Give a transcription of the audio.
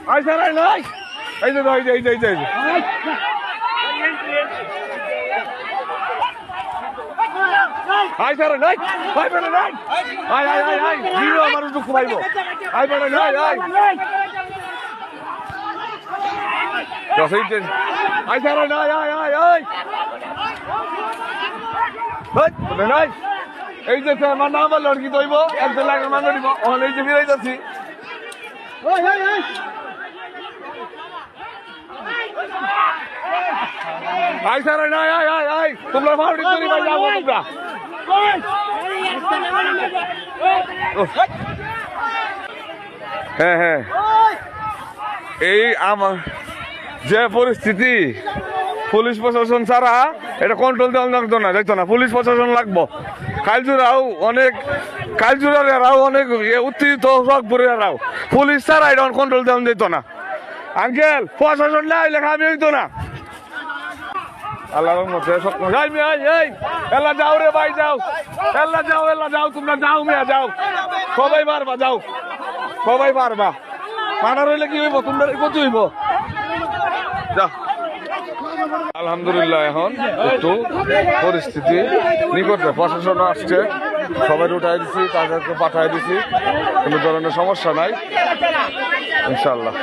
I sir I নাই এই যে এই যে আই স্যার নাই আই বেড়ে নাই আই হিরো মানুষ দুঃখ পাইব আই বেড়ে নাই আই স্যার নাই নাই এই যে আমার নাম লড়কি দইব একজন লাগে মানুষ দিব ওখানে এই যে ফিরাই যাচ্ছি আই স্যার নাই তোমরা মাউডি তৈরি ভাই যাবো তোমরা হ্যাঁ এই আমার যে পরিস্থিতি পুলিশ প্রশাসন ছাড়া এটা কন্ট্রোল দেওয়া লাগতো না দেখতো না পুলিশ প্রশাসন লাগবো কালজুরাও অনেক উত্তেজিত রকপুরেরাও পুলিশ ছাড়া এটা কন্ট্রোল দেওয়া যেত না আঙ্কেল প্রশাসন না লেখা আমি হইতো না আল্লাহর মতে এলা যাও রে ভাই যাও এলা যাও তোমরা যাও মিয়া যাও সবাই পারবা মানা রইলে কি হইব তোমরা কত হইব যাও আলহামদুলিল্লাহ এখন একটু পরিস্থিতি নিকটে প্রশাসন আসছে সবাই উঠাই দিছি তাদেরকে পাঠাই দিছি কোনো ধরনের সমস্যা নাই ইনশাআল্লাহ